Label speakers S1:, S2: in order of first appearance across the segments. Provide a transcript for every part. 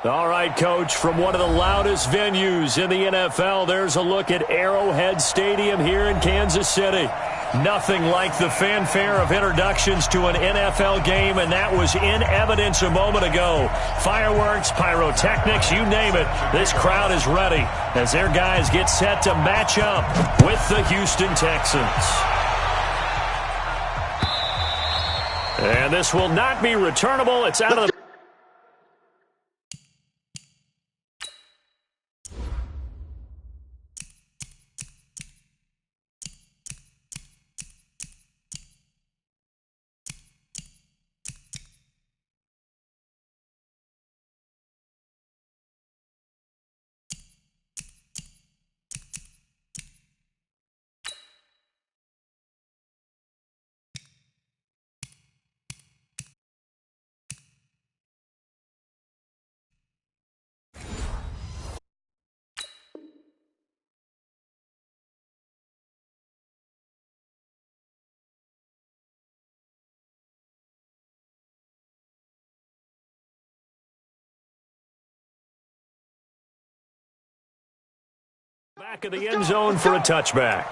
S1: All right, Coach, from one of the loudest venues in the NFL, there's a look at Arrowhead Stadium here in Kansas City. Nothing like the fanfare of introductions to an NFL game, and that was in evidence a moment ago. Fireworks, pyrotechnics, you name it. This crowd is ready as their guys get set to match up with the Houston Texans. And this will not be returnable. It's out of the... Back of the end zone for a touchback.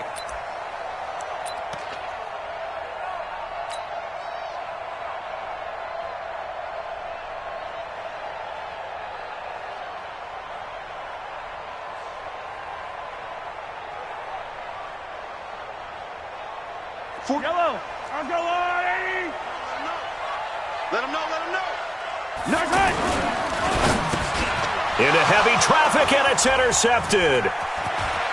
S2: Yellow, I'll go on, Eddie. Let him know, let him know. No good.
S1: Into heavy traffic, and it's intercepted.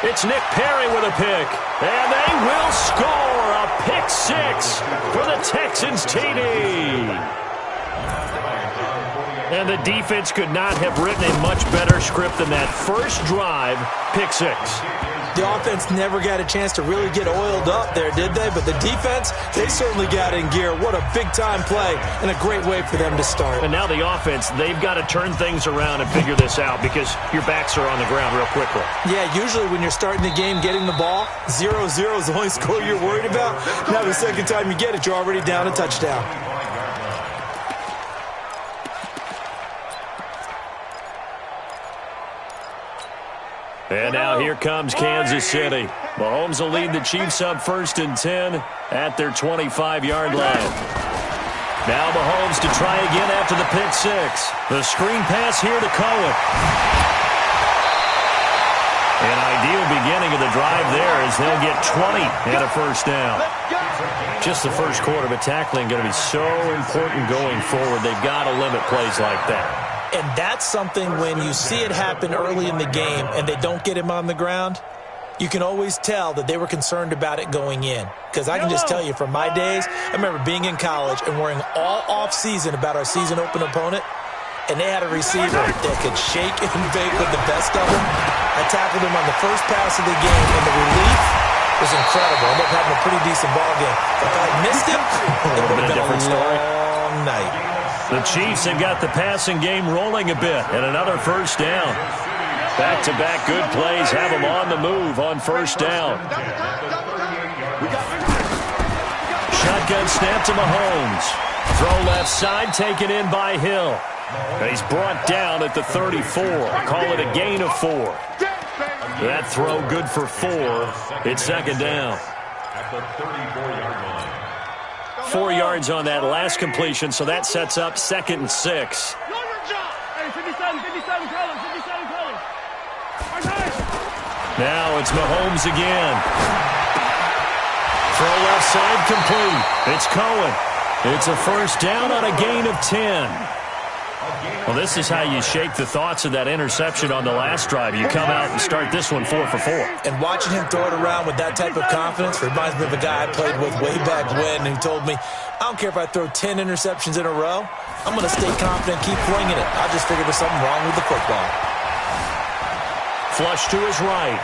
S1: It's Nick Perry with a pick, and they will score a pick six for the Texans TD. And the defense could not have written a much better script than that first drive, pick six.
S3: The offense never got a chance to really get oiled up there, did they? But the defense, they certainly got in gear. What a big-time play and a great way for them to start.
S1: And now the offense, they've got to turn things around and figure this out because your backs are on the ground real quickly.
S3: Yeah, usually when you're starting the game, getting the ball, 0-0 is the only score you're worried about. Now the second time you get it, you're already down a touchdown.
S1: And now here comes Kansas City. Mahomes will lead the Chiefs up 1st and 10 at their 25-yard line. Now Mahomes to try again after the pick six. The screen pass here to Cohen. An ideal beginning of the drive there as they'll get 20 and a first down. Just the first quarter, but tackling going to be so important going forward. They've got to limit plays like that.
S3: And that's something when you see it happen early in the game and they don't get him on the ground, you can always tell that they were concerned about it going in. Because I can just tell you from my days, I remember being in college and worrying all off-season about our season open opponent, and they had a receiver that could shake and bake with the best of them. I tackled him on the first pass of the game, and the relief was incredible. I ended up having a pretty decent ball game. If I missed him, it would have been a long night.
S1: The Chiefs have got the passing game rolling a bit, and another first down. Back-to-back good plays have them on the move on first down. Shotgun snap to Mahomes. Throw left side, taken in by Hill. And he's brought down at the 34. Call it a gain of 4. That throw good for 4. It's second down.
S4: At the 34-yard line.
S1: 4 yards on that last completion, so that sets up 2nd and 6. Now it's Mahomes again. Throw left side complete. It's Cohen. It's a first down on a gain of 10. Well, this is how you shake the thoughts of that interception on the last drive. You come out and start this one 4 for 4.
S3: And watching him throw it around with that type of confidence reminds me of a guy I played with way back when who told me, I don't care if I throw 10 interceptions in a row. I'm going to stay confident, keep flinging it. I just figured there's something wrong with the football.
S1: Flush to his right.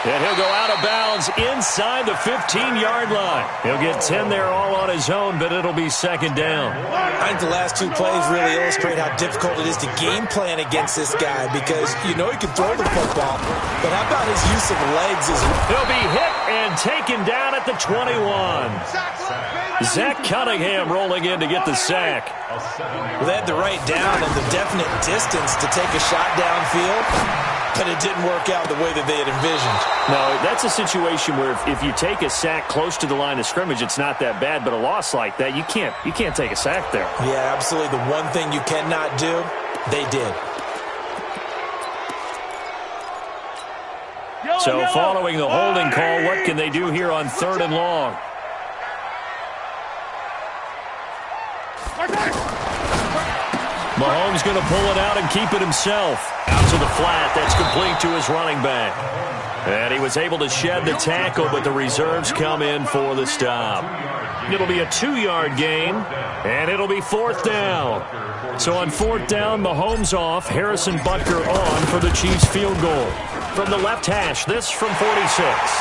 S1: And he'll go out of bounds inside the 15-yard line. He'll get 10 there all on his own, but it'll be second down.
S3: I think the last two plays really illustrate how difficult it is to game plan against this guy because you know he can throw the football, but how about his use of legs?
S1: He'll be hit and taken down at the 21. Zach Cunningham rolling in to get the sack.
S3: Well, they had the right down and the definite distance to take a shot downfield, but it didn't work out the way that they had envisioned.
S1: No, that's a situation where if you take a sack close to the line of scrimmage, it's not that bad, but a loss like that, you can't take a sack there.
S3: Yeah, absolutely. The one thing you cannot do, they did.
S1: So following the holding call, what can they do here on 3rd and long? Mahomes going to pull it out and keep it himself. Out to the flat. That's complete to his running back. And he was able to shed the tackle, but the reserves come in for the stop. It'll be a 2-yard gain, and it'll be 4th down. So on 4th down, Mahomes off, Harrison Butker on for the Chiefs field goal. From the left hash, this from 46.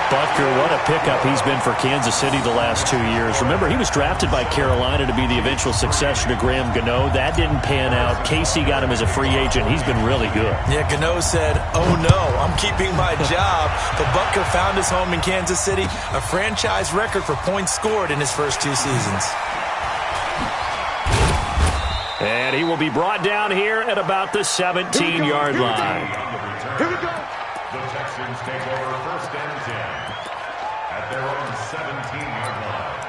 S1: Butker, what a pickup he's been for Kansas City the last 2 years. Remember, he was drafted by Carolina to be the eventual successor to Graham Gano. That didn't pan out. Casey got him as a free agent. He's been really good.
S3: Yeah, Gano said, oh no, I'm keeping my job. But Butker found his home in Kansas City, a franchise record for points scored in his first 2 seasons.
S1: And he will be brought down here at about the 17-yard line.
S2: Here we go.
S4: The Texans take over 1st and 10 at their own 17-yard line.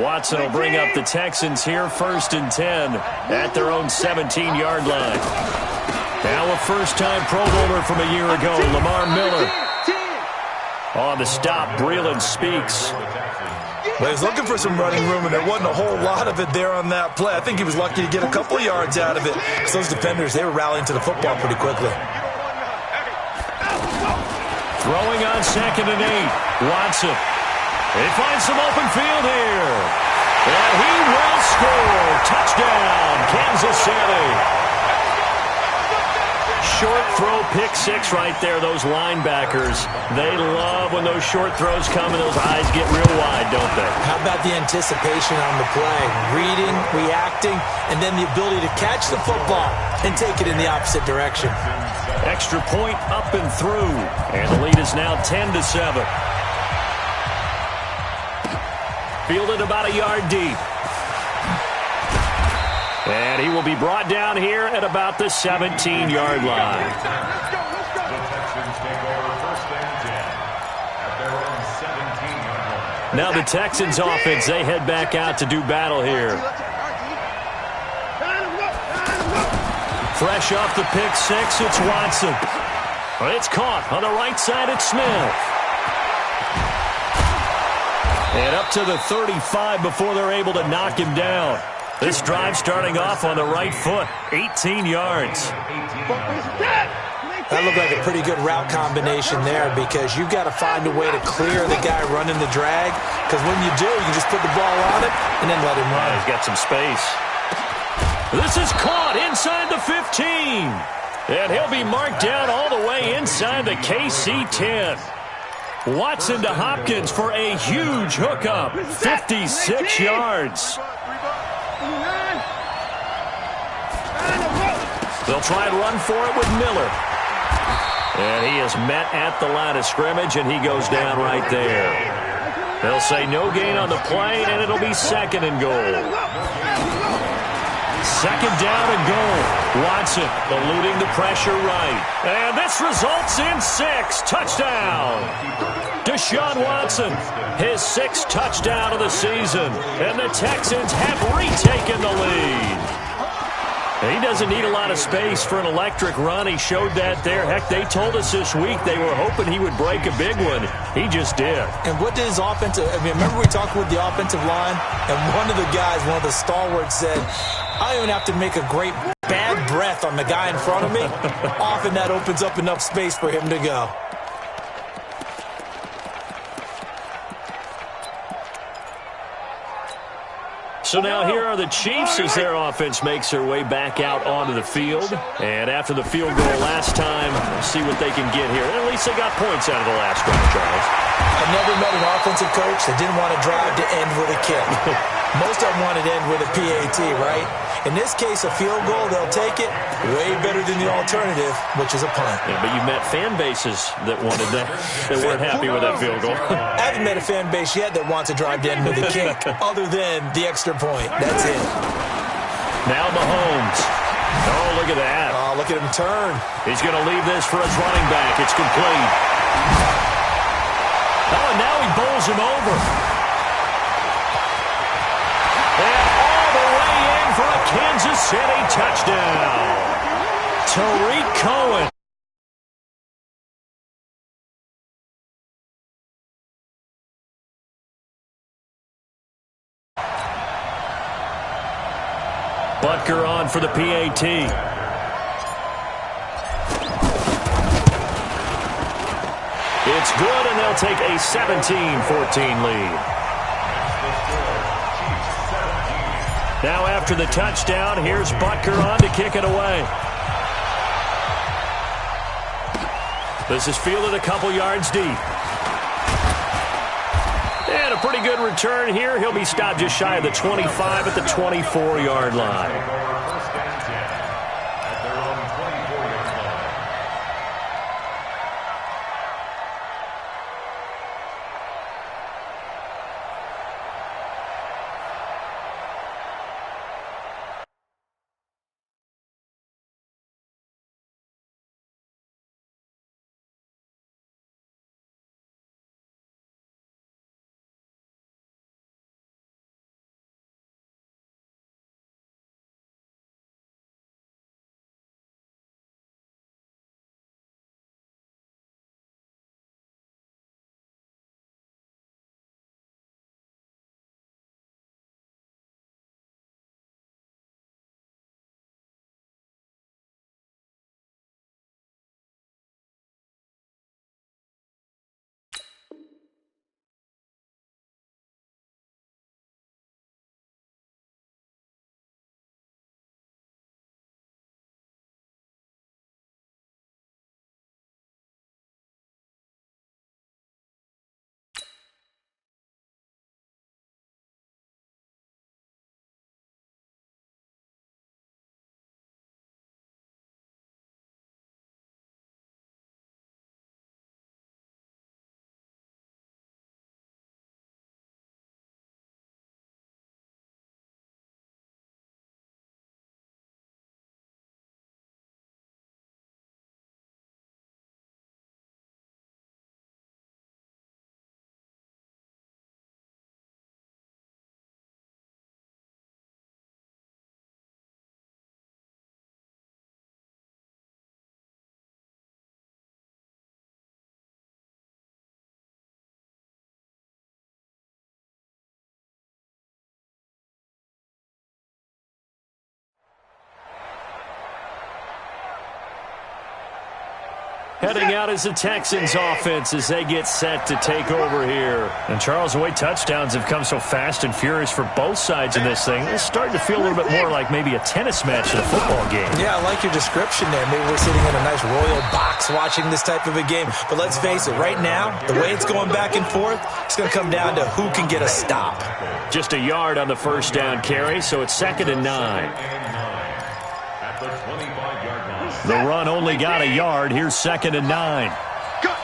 S1: Watson will bring up the Texans here 1st and 10 at their own 17-yard line. Now a first-time Pro Bowler from a year ago, Lamar Miller. On the stop, Breeland speaks.
S3: Well, he was looking for some running room, and there wasn't a whole lot of it there on that play. I think he was lucky to get a couple of yards out of it. Because those defenders, they were rallying to the football pretty quickly.
S1: Throwing on 2nd and 8. Watson. He finds some open field here. And he will score. Touchdown, Kansas City. Short throw, pick 6 right there. Those linebackers, they love when those short throws come and those eyes get real wide, don't they?
S3: How about the anticipation on the play? Reading, reacting, and then the ability to catch the football and take it in the opposite direction.
S1: Extra point up and through. And the lead is now 10-7. Fielded about a yard deep. And he will be brought down here at about the 17-yard line.
S4: The Texans take over 1st and 10 at their own 17-yard line.
S1: Now the Texans offense, they head back out to do battle here. Fresh off the pick 6, it's Watson. It's caught on the right side, it's Smith. And up to the 35 before they're able to knock him down. This drive starting off on the right foot, 18 yards.
S3: That looked like a pretty good route combination there because you've got to find a way to clear the guy running the drag because when you do, you just put the ball on it and then let him run.
S1: He's got some space. This is caught inside the 15. And he'll be marked down all the way inside the KC 10. Watson to Hopkins for a huge hookup, 56 yards. They'll try and run for it with Miller. And he is met at the line of scrimmage, and he goes down right there. They'll say no gain on the play, and it'll be 2nd and goal. 2nd down and goal. Watson eluding the pressure right. And this results in 6. Touchdown. Deshaun Watson, his 6th touchdown of the season. And the Texans have retaken the lead. He doesn't need a lot of space for an electric run. He showed that there. Heck, they told us this week they were hoping he would break a big one. He just did.
S3: And what did his offensive – I mean, remember we talked with the offensive line? And one of the guys, one of the stalwarts said, I don't even have to make a great bad breath on the guy in front of me. Often that opens up enough space for him to go.
S1: So now here are the Chiefs as their offense makes their way back out onto the field. And after the field goal last time, we'll see what they can get here. At least they got points out of the last drive, Charles.
S3: I never met an offensive coach that didn't want to drive to end with a kick. Most of them wanted to end with a PAT, right? In this case, a field goal, they'll take it. Way better than the alternative, which is a punt.
S1: Yeah, but you met fan bases that wanted that, that weren't happy with that field goal.
S3: I haven't met a fan base yet that wants to drive to end with a kick, other than the extra point. That's it.
S1: Now Mahomes. Oh, look at that.
S3: Oh, look at him turn.
S1: He's going to leave this for his running back. It's complete. Oh, and now he bowls him over. And all the way in for a Kansas City touchdown. Tariq Cohen. Butker on for the PAT. It's good, and they'll take a 17-14 lead. Now after the touchdown, here's Butker on to kick it away. This is fielded a couple yards deep. And a pretty good return here. He'll be stopped just shy of the 25 at the 24-yard line. Heading out is the Texans offense as they get set to take over here. And Charles, the way touchdowns have come so fast and furious for both sides in this thing, it's starting to feel a little bit more like maybe a tennis match than a football game.
S3: Yeah, I like your description there. Maybe we're sitting in a nice royal box watching this type of a game. But let's face it, right now, the way it's going back and forth, it's going to come down to who can get a stop.
S1: Just a yard on the first down carry, so it's 2nd and 9. The run only got a yard. Here's 2nd and 9.
S2: Cut.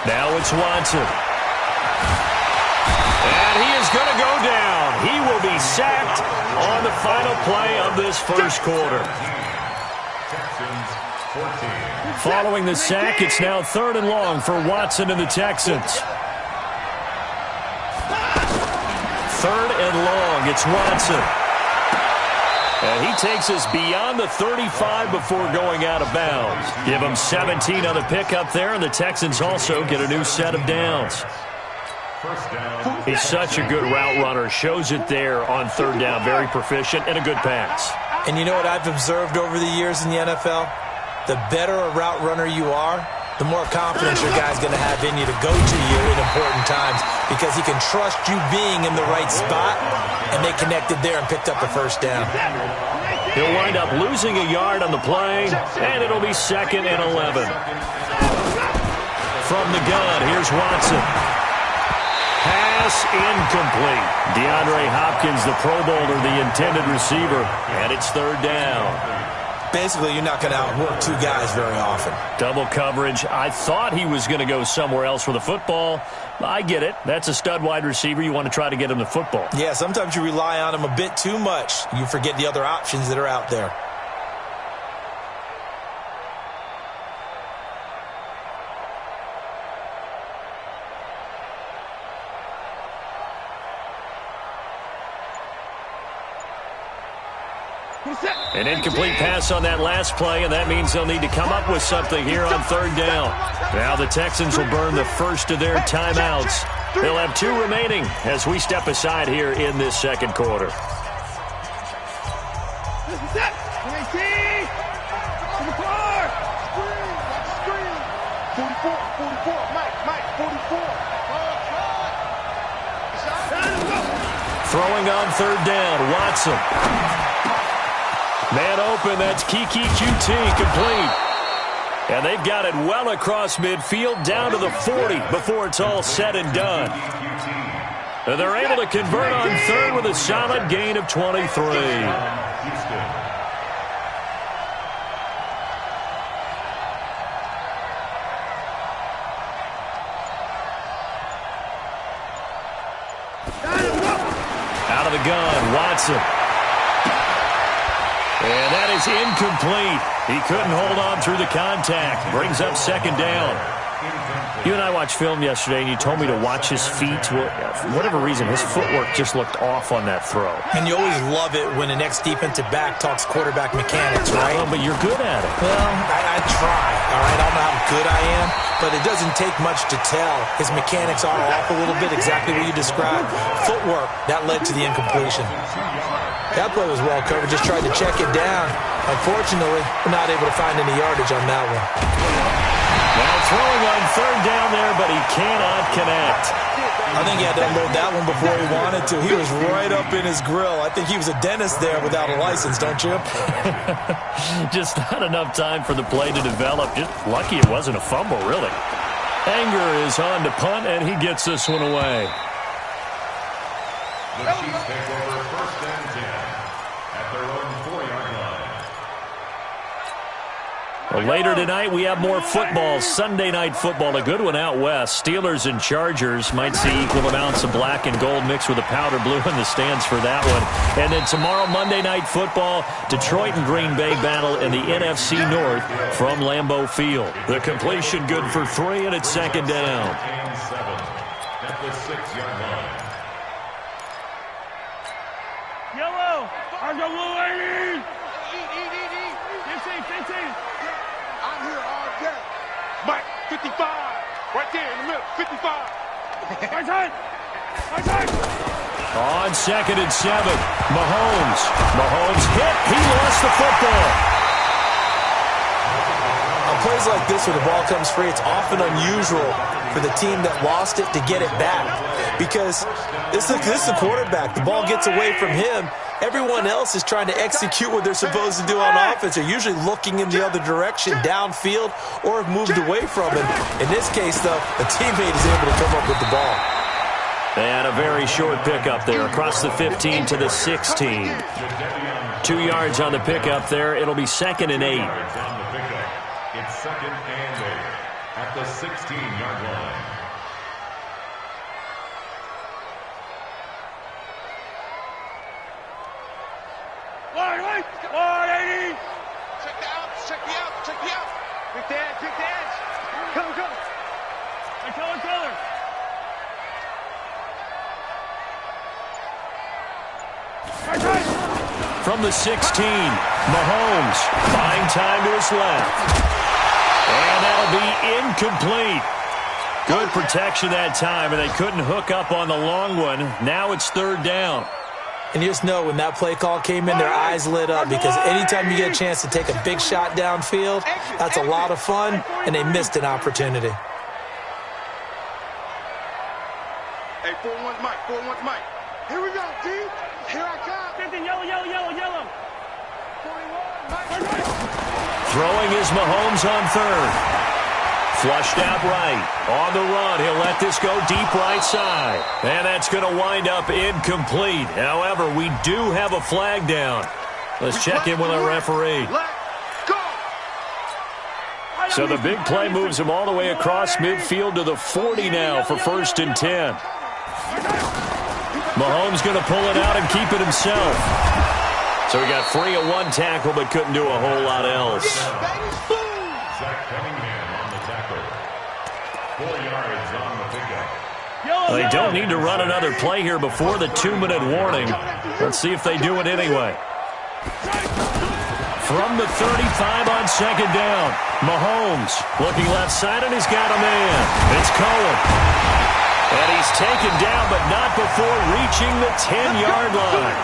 S1: Now it's Watson. And he is going to go down. He will be sacked on the final play of this first quarter. Following the sack, it's now 3rd and long for Watson and the Texans. 3rd and long. It's Watson. And he takes us beyond the 35 before going out of bounds. Give him 17 on the pickup there, and the Texans also get a new set of downs. He's such a good route runner. Shows it there on 3rd down. Very proficient and a good pass.
S3: And you know what I've observed over the years in the NFL? The better a route runner you are, the more confidence your guy's going to have in you to go to you in important times because he can trust you being in the right spot, and they connected there and picked up the first down.
S1: He'll wind up losing a yard on the play, and it'll be 2nd and 11. From the gun, here's Watson. Pass incomplete. DeAndre Hopkins, the Pro Bowler, the intended receiver, and it's 3rd down.
S3: Basically, you're not going to outwork two guys very often.
S1: Double coverage. I thought he was going to go somewhere else for the football. I get it. That's a stud wide receiver. You want to try to get him the football.
S3: Yeah, sometimes you rely on him a bit too much. You forget the other options that are out there.
S1: An incomplete pass on that last play, and that means they'll need to come up with something here on 3rd down. Now the Texans will burn the first of their timeouts. They'll have 2 remaining as we step aside here in this 2nd quarter. Throwing on 3rd down, Watson. Man open, that's Kiki QT, complete. And they've got it well across midfield, down to the 40 before it's all said and done. And they're able to convert on 3rd with a solid gain of 23. Out of the gun, Watson. And that is incomplete. He couldn't hold on through the contact. Brings up 2nd down. You and I watched film yesterday, and you told me to watch his feet. For whatever reason, his footwork just looked off on that throw.
S3: And you always love it when the next defensive back talks quarterback mechanics, right?
S1: Oh, but you're good at it.
S3: Well, I try, all right? I don't know how good I am, but it doesn't take much to tell. His mechanics are off a little bit, exactly what you described. Footwork, that led to the incompletion. That play was well covered, just tried to check it down. Unfortunately, we're not able to find any yardage on that one.
S1: Now throwing on 3rd down there, but he cannot connect.
S3: I think he had to unload that one before he wanted to. He was right up in his grill. I think he was a dentist there without a license, don't you?
S1: Just not enough time for the play to develop. Just lucky it wasn't a fumble, really. Anger is on to punt, and he gets this one away.
S4: The Chiefs take over 1st and 10 at their own 4-yard line.
S1: Well, later tonight, we have more football. Sunday night football, a good one out west. Steelers and Chargers might see equal amounts of black and gold mixed with a powder blue in the stands for that one. And then tomorrow, Monday night football, Detroit and Green Bay battle in the NFC North from Lambeau Field. The completion good for 3, and it's 2nd down.
S4: And 7 at the 6-yard line.
S2: Yellow! I got blue lady! Eat! 15! I'm here all day. Mike, 55! Right there in the middle, 55! Right side!
S1: On 2nd and 7, Mahomes hit. He lost the football.
S3: On plays like this where the ball comes free, it's often unusual for the team that lost it to get it back. Because this is the quarterback. The ball gets away from him. Everyone else is trying to execute what they're supposed to do on offense. They're usually looking in the other direction, downfield, or have moved away from him. In this case, though, a teammate is able to come up with the ball.
S1: They had a very short pickup there, across the 15 to the 16. 2 yards on the pickup there. It'll be 2nd and 8.
S4: It's 2nd and 8 at the 16-yard line.
S2: Wide 80! Check the out! Pick the edge! Come! Hey, Keller!
S1: From the 16, Mahomes buying time to his left. And that'll be incomplete. Good protection that time, and they couldn't hook up on the long one. Now it's 3rd down.
S3: And you just know when that play call came in, their eyes lit up because anytime you get a chance to take a big shot downfield, that's a lot of fun, and they missed an opportunity.
S2: Hey, 4-1's Mike. 4-1's Mike. Here we go, D. Here I come. 15, yellow, yellow, yellow, yellow. 41, Mike.
S1: Throwing is Mahomes on third. Flushed out right. On the run, he'll let this go deep right side. And that's going to wind up incomplete. However, we do have a flag down. Let's check in with our referee. So the big play moves him all the way across midfield to the 40 now for 1st and 10. Mahomes going to pull it out and keep it himself. So he got free of one tackle but couldn't do a whole lot else. They don't need to run another play here before the 2-minute warning. Let's see if they do it anyway. From the 35 on 2nd down, Mahomes looking left side, and he's got a man. It's Cohen. And he's taken down, but not before reaching the 10-yard line.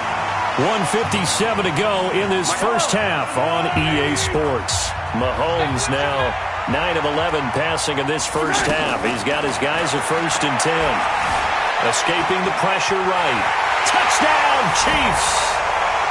S1: 1:57 to go in this first half on EA Sports. Mahomes now 9 of 11 passing in this first half. He's got his guys at 1st and 10. Escaping the pressure right. Touchdown, Chiefs!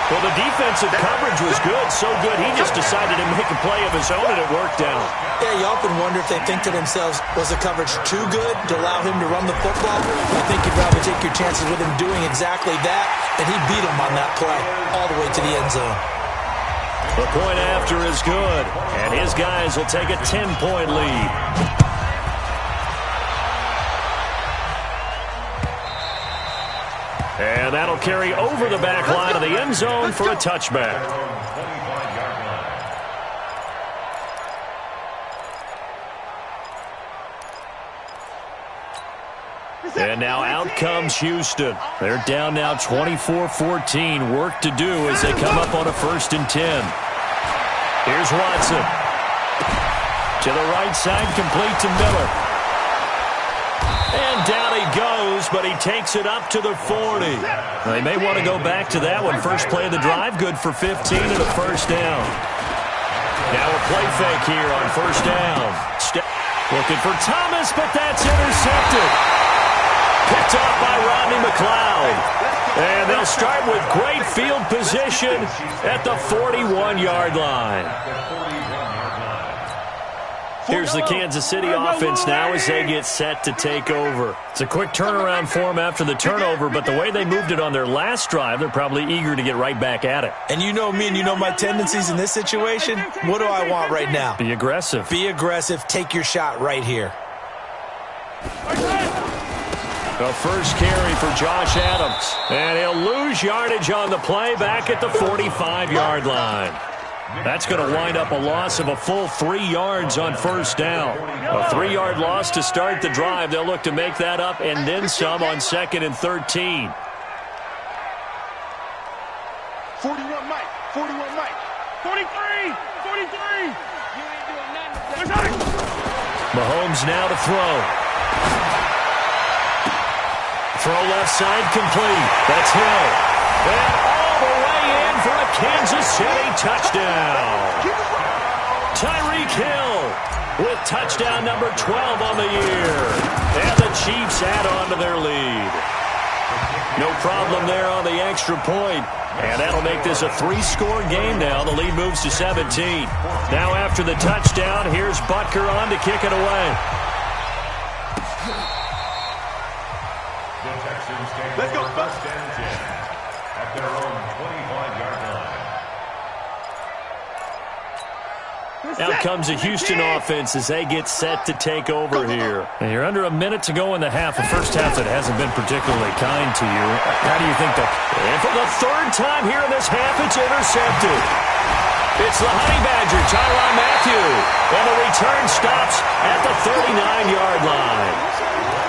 S1: Well, the defensive coverage was good, so good he just decided to make a play of his own, and it worked out.
S3: Yeah, you often wonder if they think to themselves, was the coverage too good to allow him to run the football? I think you'd rather take your chances with him doing exactly that, and he beat him on that play all the way to the end zone.
S1: The point after is good, and his guys will take a 10-point lead. And that'll carry over the back line of the end zone for a touchback. And now out comes Houston. They're down now 24-14. Work to do as they come up on a 1st and 10. Here's Watson. To the right side, complete to Miller. And down he goes, but he takes it up to the 40. They may want to go back to that one. First play of the drive, good for 15 and a 1st down. Now a play fake here on 1st down. Looking for Thomas, but that's intercepted. Picked off by Rodney McLeod. And they'll start with great field position at the 41-yard line. Here's the Kansas City offense now as they get set to take over. It's a quick turnaround for them after the turnover, but the way they moved it on their last drive, they're probably eager to get right back at it.
S3: And you know me and you know my tendencies in this situation. What do I want right now?
S1: Be aggressive.
S3: Be aggressive. Take your shot right here.
S1: The first carry for Josh Adams. And he'll lose yardage on the play back at the 45-yard line. That's going to wind up a loss of a full 3 yards on 1st down. A 3-yard loss to start the drive. They'll look to make that up and then some on 2nd and 13.
S2: 41 Mike. 41 Mike. 43. 43. You ain't doing nothing.
S1: Mahomes now to throw. Throw left side complete. That's Hill. And all the way in for a Kansas City touchdown. Tyreek Hill with touchdown number 12 on the year. And the Chiefs add on to their lead. No problem there on the extra point. And that'll make this a 3-score game now. The lead moves to 17. Now after the touchdown, here's Butker on to kick it away.
S2: Let's go.
S4: 1st and 10 at their own 25-yard line.
S1: Out comes the Houston offense as they get set to take over here. And you're under a minute to go in the half. A first half that hasn't been particularly kind to you. How do you think that? And for the 3rd time here in this half, it's intercepted. It's the Honey Badger, Tyrann Mathieu. And the return stops at the 39-yard line.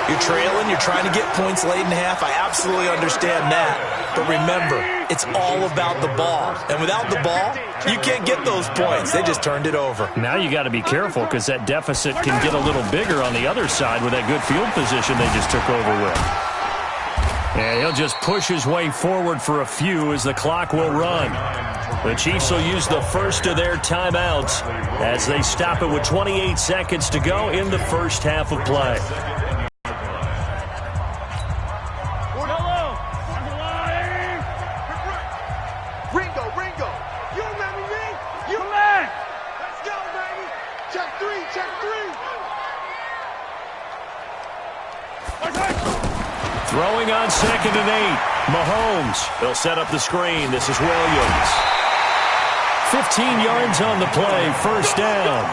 S3: You're trailing, you're trying to get points late in half. I absolutely understand that. But remember, it's all about the ball. And without the ball, you can't get those points. They just turned it over.
S1: Now you got to be careful because that deficit can get a little bigger on the other side with that good field position they just took over with. And he'll just push his way forward for a few as the clock will run. The Chiefs will use the first of their timeouts as they stop it with 28 seconds to go in the first half of play.
S2: Ringo, you remember me? You man! Let's go, baby! Check three!
S1: Throwing on 2nd and 8. Mahomes. They'll set up the screen. This is Williams. 15 yards on the play. First down.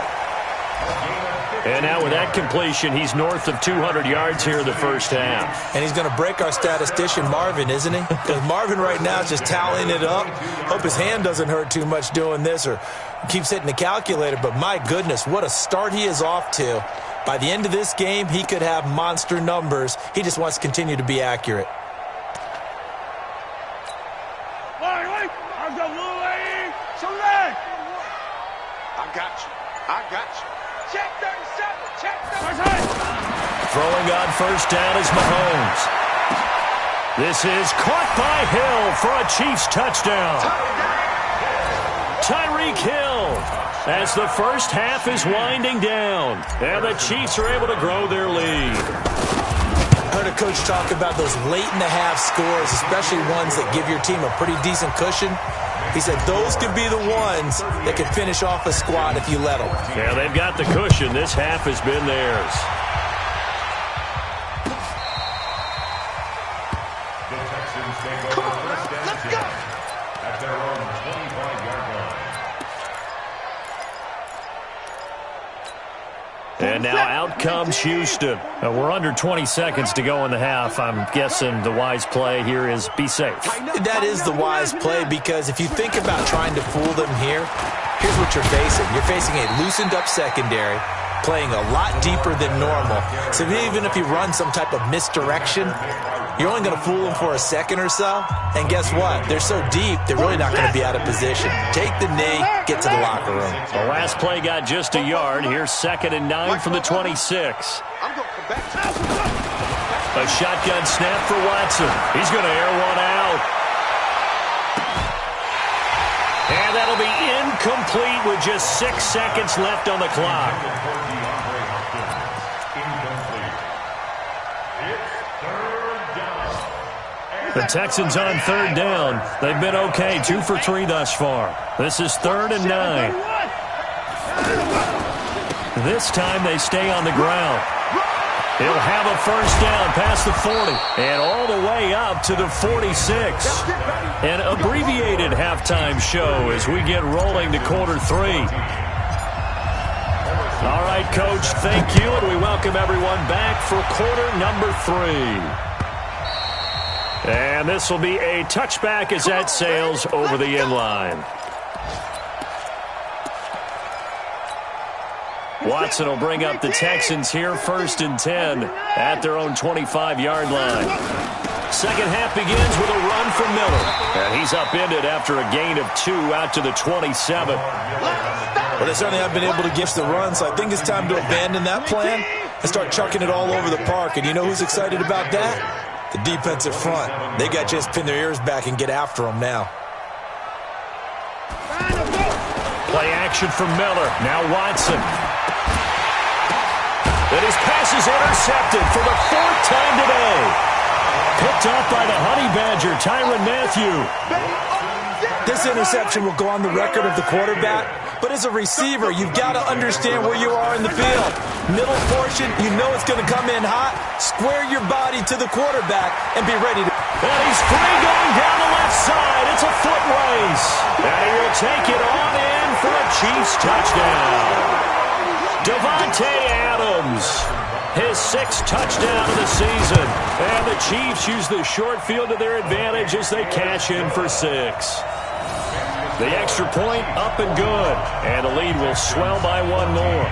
S1: And now with that completion, he's north of 200 yards here in the first half.
S3: And he's going to break our statistician Marvin, isn't he? Because Marvin right now is just tallying it up. Hope his hand doesn't hurt too much doing this or keeps hitting the calculator. But my goodness, what a start he is off to. By the end of this game, he could have monster numbers. He just wants to continue to be accurate.
S2: I got you. Check 37. Check 37.
S1: Throwing on first down is Mahomes. This is caught by Hill for a Chiefs touchdown. Tyreek Hill as the first half is winding down. And the Chiefs are able to grow their lead.
S3: I heard a coach talk about those late-in-the-half scores, especially ones that give your team a pretty decent cushion. He said those could be the ones that can finish off a squad if you let them.
S1: Yeah, they've got the cushion. This half has been theirs.
S4: The Texans take over first and 10 at their own 25-yard line.
S1: And now out comes Houston. We're under 20 seconds to go in the half. I'm guessing the wise play here is be safe.
S3: That is the wise play because if you think about trying to fool them here, here's what you're facing. You're facing a loosened up secondary, playing a lot deeper than normal. So even if you run some type of misdirection, you're only going to fool them for a second or so. And guess what? They're so deep, they're really not going to be out of position. Take the knee, get to the locker room.
S1: The last play got just a yard. Here's 2nd and 9 from the 26. A shotgun snap for Watson. He's going to air one out. And that'll be incomplete with just 6 seconds left on the clock. The Texans on 3rd down. They've been okay, 2 for 3 thus far. This is 3rd and 9. This time they stay on the ground. He'll have a first down past the 40 and all the way up to the 46. An abbreviated halftime show as we get rolling to quarter 3. All right, Coach, thank you, and we welcome everyone back for quarter number 3. And this will be a touchback as that sails over the end line. Watson will bring up the Texans here 1st and 10 at their own 25-yard line. Second half begins with a run from Miller. And he's upended after a gain of 2 out to the 27.
S3: Well, they certainly haven't been able to get the run, so I think it's time to abandon that plan and start chucking it all over the park. And you know who's excited about that? The defensive front. They got to just pin their ears back and get after them now.
S1: Play action from Miller. Now Watson. And his pass is intercepted for the 4th time today. Picked up by the Honey Badger, Tyrann Mathieu.
S3: This interception will go on the record of the quarterback, but as a receiver, you've got to understand where you are in the field. Middle portion, you know it's going to come in hot. Square your body to the quarterback and be ready to...
S1: And he's free going down the left side. It's a foot race. And he will take it on in for a Chiefs touchdown. Davante Adams, his 6th touchdown of the season. And the Chiefs use the short field to their advantage as they cash in for 6. The extra point up and good. And the lead will swell by 1 more.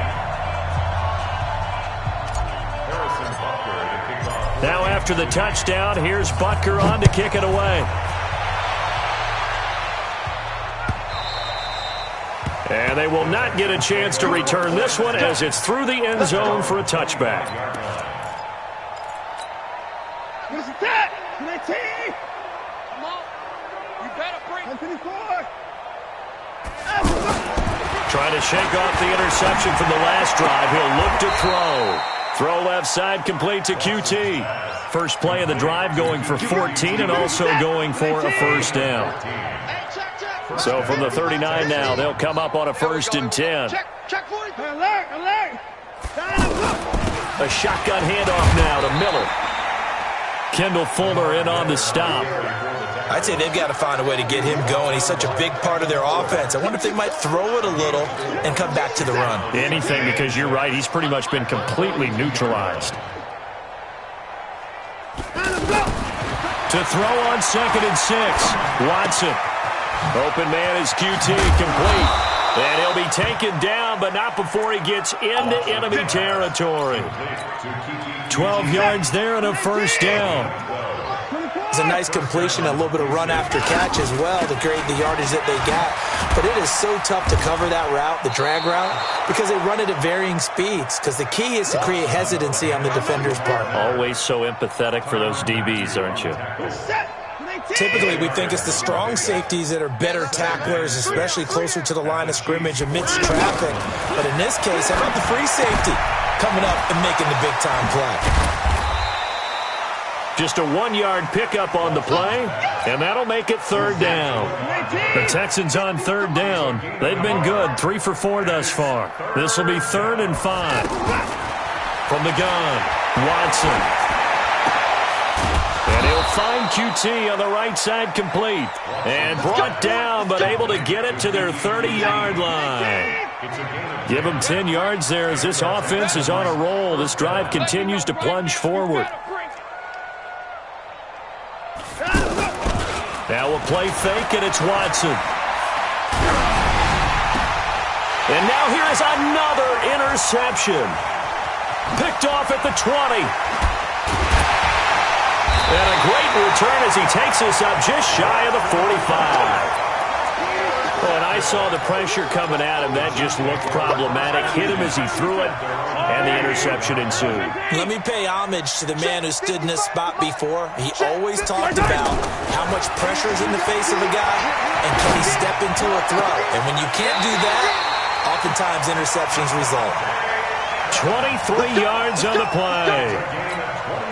S1: Now after the touchdown, here's Butker on to kick it away. And they will not get a chance to return this one as it's through the end zone for a touchback. Trying to shake off the interception from the last drive. He'll look to throw. Throw left side, complete to QT. First play of the drive, going for 14 and also going for a first down. So from the 39 now, they'll come up on a 1st and 10. A shotgun handoff now to Miller. Kendall Fuller in on the stop.
S3: I'd say they've got to find a way to get him going. He's such a big part of their offense. I wonder if they might throw it a little and come back to the run.
S1: Anything, because you're right. He's pretty much been completely neutralized. To throw on 2nd and 6. Watson. Open man is QT, complete. And he'll be taken down, but not before he gets into enemy territory. 12 yards there and a first down.
S3: It's a nice completion, a little bit of run after catch as well to create the yardage that they got. But it is so tough to cover that route, the drag route, because they run it at varying speeds. Because the key is to create hesitancy on the defender's part.
S1: Always so empathetic for those DBs, aren't you?
S3: Typically, we think it's the strong safeties that are better tacklers, especially closer to the line of scrimmage amidst traffic. But in this case, how about the free safety coming up and making the big-time play?
S1: Just a 1-yard pickup on the play, and that'll make it 3rd down. The Texans on 3rd down. They've been good, 3 for 4 thus far. This will be 3rd and 5. From the gun, Watson. And he'll find QT on the right side, complete. And brought down, but able to get it to their 30-yard line. Give them 10 yards there as this offense is on a roll. This drive continues to plunge forward. Now a play fake, and it's Watson. And now here is another interception. Picked off at the 20. And a great return as he takes us up just shy of the 45. Well, and I saw the pressure coming at him. That just looked problematic. Hit him as he threw it, and the interception ensued.
S3: Let me pay homage to the man who stood in this spot before. He always talked about how much pressure is in the face of a guy, and can he step into a throw. And when you can't do that, oftentimes interceptions result.
S1: 23 yards on the play.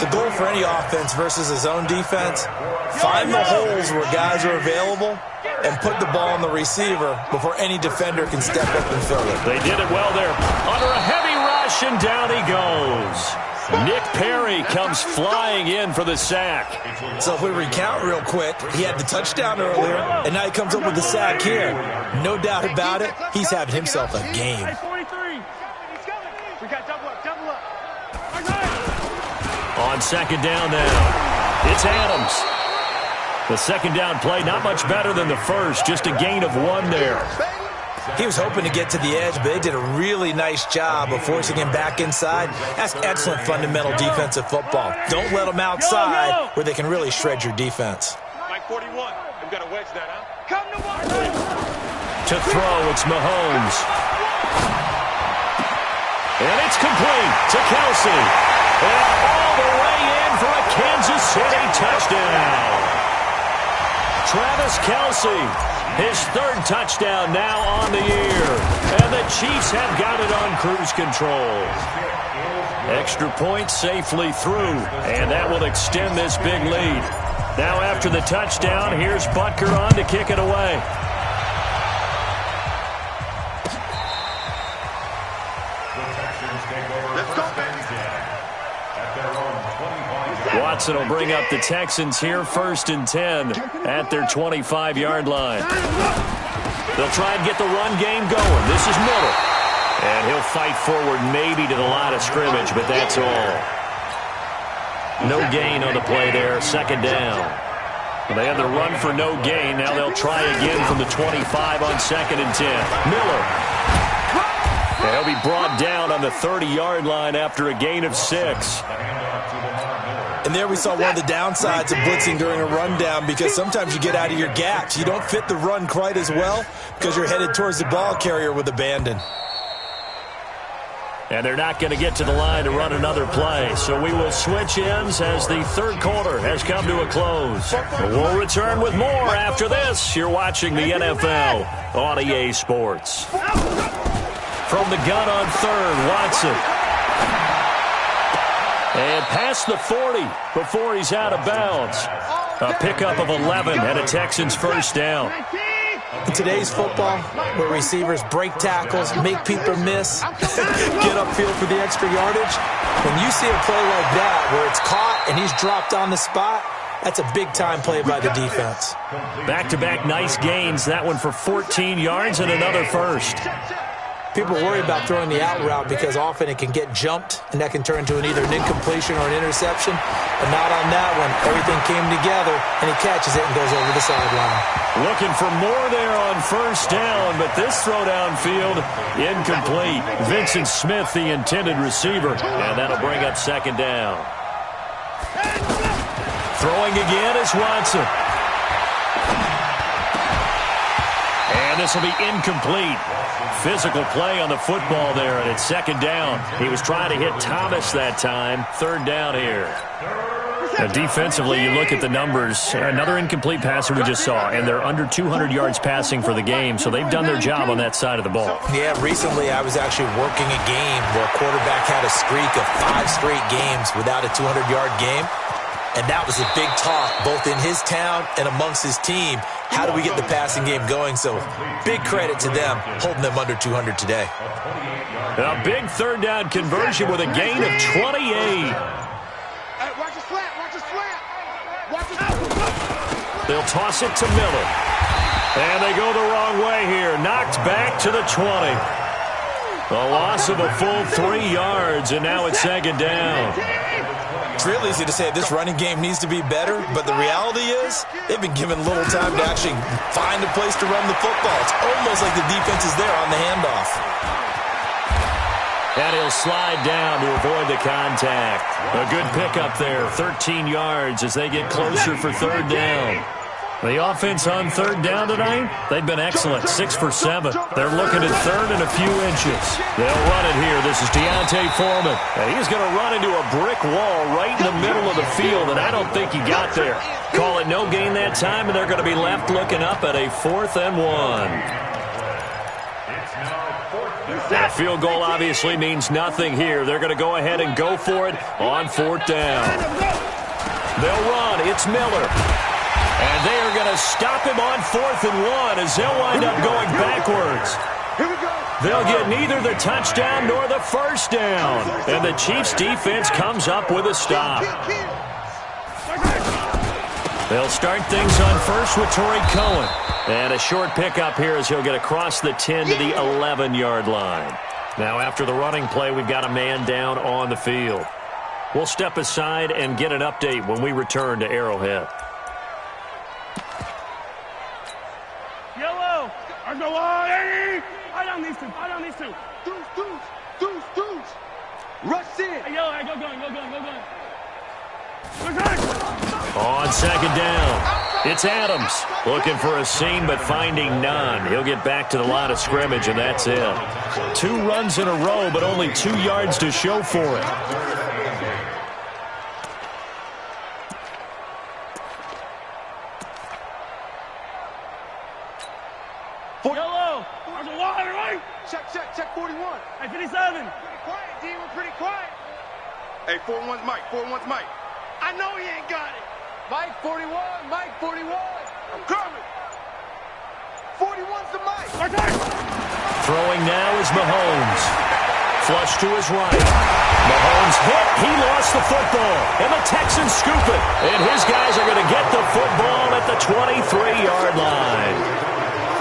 S3: The goal for any offense versus a zone defense, find the holes where guys are available and put the ball on the receiver before any defender can step up and fill it.
S1: They did it well there. Under a heavy rush, and down he goes. Nick Perry comes flying in for the sack.
S3: So if we recount real quick, he had the touchdown earlier, and now he comes up with the sack here. No doubt about it, he's having himself a game.
S1: On 2nd down now, it's Adams. The 2nd down play, not much better than the first, just a gain of 1 there.
S3: He was hoping to get to the edge, but they did a really nice job of forcing him back inside. That's excellent fundamental defensive football. Don't let them outside where they can really shred your defense.
S2: Mike 41, we've got a wedge that, huh?
S1: To throw, it's Mahomes. And it's complete to Kelsey. And all the way in for a Kansas City touchdown. Travis Kelsey, his 3rd touchdown now on the year. And the Chiefs have got it on cruise control. Extra point safely through, and that will extend this big lead. Now after the touchdown, here's Butker on to kick it away. Watson will bring up the Texans here 1st and 10 at their 25-yard line. They'll try and get the run game going. This is Miller. And he'll fight forward maybe to the line of scrimmage, but that's all. No gain on the play there, 2nd down. They had the run for no gain. Now they'll try again from the 25 on 2nd and 10. Miller. And he'll be brought down on the 30-yard line after a gain of 6.
S3: And there we saw one of the downsides of blitzing during a rundown, because sometimes you get out of your gaps. You don't fit the run quite as well because you're headed towards the ball carrier with abandon.
S1: And they're not going to get to the line to run another play. So we will switch ends as the third quarter has come to a close. We'll return with more after this. You're watching the NFL on EA Sports. From the gun on third, Watson. And past the 40 before he's out of bounds. A pickup of 11 and a Texans first down.
S3: In today's football, where receivers break tackles, make people miss, get upfield for the extra yardage, when you see a play like that where it's caught and he's dropped on the spot, that's a big-time play by the defense.
S1: Back-to-back nice gains. That one for 14 yards and another first.
S3: People worry about throwing the out route because often it can get jumped, and that can turn into either an incompletion or an interception. But not on that one. Everything came together, and he catches it and goes over the sideline.
S1: Looking for more there on first down, but this throw downfield incomplete. Vincent Smith, the intended receiver, and that'll bring up second down. Throwing again is Watson. And this will be incomplete. Physical play on the football there, and it's second down. He was trying to hit Thomas that time. Third down here. Now, defensively, you look at the numbers. Another incomplete passer we just saw, and they're under 200 yards passing for the game, so they've done their job on that side of the ball.
S3: Yeah, recently I was actually working a game where a quarterback had a streak of 5 straight games without a 200-yard game. And that was a big talk, both in his town and amongst his team. How do we get the passing game going? So big credit to them, holding them under 200 today.
S1: A big third down conversion with a gain of 28.
S2: Watch the slant, watch the slant. Watch the slant.
S1: They'll toss it to Miller. And they go the wrong way here. Knocked back to the 20. A loss of a full 3 yards, and now it's second down.
S3: It's real easy to say this running game needs to be better, but the reality is they've been given little time to actually find a place to run the football. It's almost like the defense is there on the handoff.
S1: And he'll slide down to avoid the contact. A good pickup there, 13 yards as they get closer for third down. The offense on third down tonight, they've been excellent, 6 for 7. They're looking at third and a few inches. They'll run it here. This is Deontay Foreman. And he's going to run into a brick wall right in the middle of the field, and I don't think he got there. Call it no gain that time, and they're going to be left looking up at a 4th and 1. That field goal obviously means nothing here. They're going to go ahead and go for it on 4th down. They'll run. It's Miller. And they are going to stop him on 4th and 1 as they'll wind up going backwards. They'll get neither the touchdown nor the first down. And the Chiefs' defense comes up with a stop. They'll start things on first with Torrey Cohen. And a short pickup here as he'll get across the 10 to the 11-yard line. Now, after the running play, we've got a man down on the field. We'll step aside and get an update when we return to Arrowhead.
S2: Yellow! I go on, Eddie! I don't need to. Deuce! Rush in! Hey, yellow, go going.
S1: On second down, it's Adams looking for a seam but finding none. He'll get back to the line of scrimmage, and that's it. 2 runs in a row, but only 2 yards to show for it.
S2: Yellow! There's a water, right? Check 41. Hey, 57. Pretty quiet, D. We're pretty quiet. Hey, 41's Mike. I know he ain't got it. Mike 41. I'm coming. 41's the Mike.
S1: Throwing now is Mahomes. Flush to his right. Mahomes hit. He lost the football. And the Texans scoop it. And his guys are going to get the football at the 23-yard line.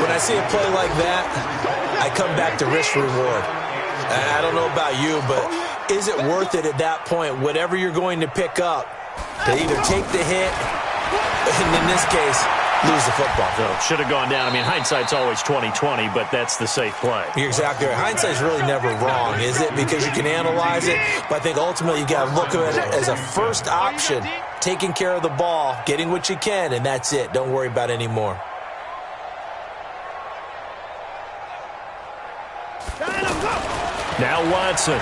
S3: When I see a play like that, I come back to risk reward. I don't know about you, but is it worth it at that point, whatever you're going to pick up, to either take the hit, and in this case, lose the football?
S1: So should have gone down. I mean, hindsight's always 20/20, but that's the safe play.
S3: You're exactly right. Hindsight's really never wrong, is it? Because you can analyze it, but I think ultimately you got to look at it as a first option, taking care of the ball, getting what you can, and that's it. Don't worry about any more.
S1: Now Watson.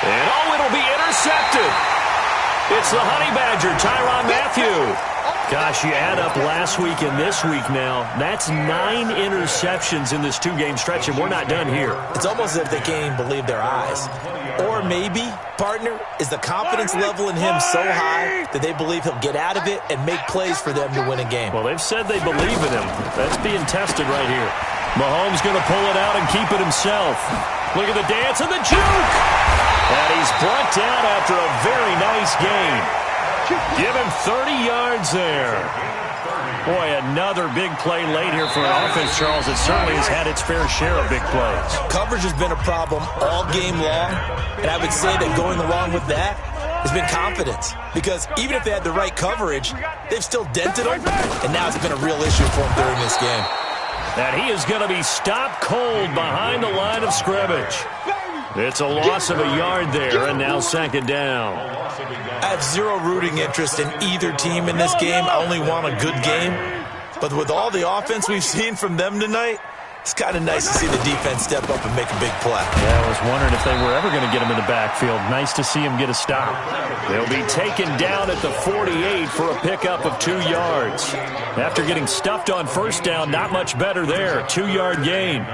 S1: And, oh, it'll be intercepted. It's the Honey Badger, Tyrann Mathieu. Gosh, you add up last week and this week now. That's 9 interceptions in this 2-game stretch, and we're not done here.
S3: It's almost as if they can't even believe their eyes. Or maybe, partner, is the confidence level in him so high that they believe he'll get out of it and make plays for them to win a game.
S1: Well, they've said they believe in him. That's being tested right here. Mahomes going to pull it out and keep it himself. Look at the dance and the juke. And he's brought down after a very nice game. Give him 30 yards there. Boy, another big play late here for an offense, Charles, that certainly has had its fair share of big plays.
S3: Coverage has been a problem all game long, and I would say that going along with that has been confidence. Because even if they had the right coverage, they've still dented them, and now it's been a real issue for them during this game.
S1: And he is going to be stopped cold behind the line of scrimmage. It's a loss of a yard there, and now second down.
S3: I have zero rooting interest in either team in this game. I only want a good game. But with all the offense we've seen from them tonight, it's kind of nice to see the defense step up and make a big play.
S1: Yeah, I was wondering if they were ever going to get him in the backfield. Nice to see him get a stop. They'll be taken down at the 48 for a pickup of 2 yards. After getting stuffed on first down, not much better there. 2-yard gain.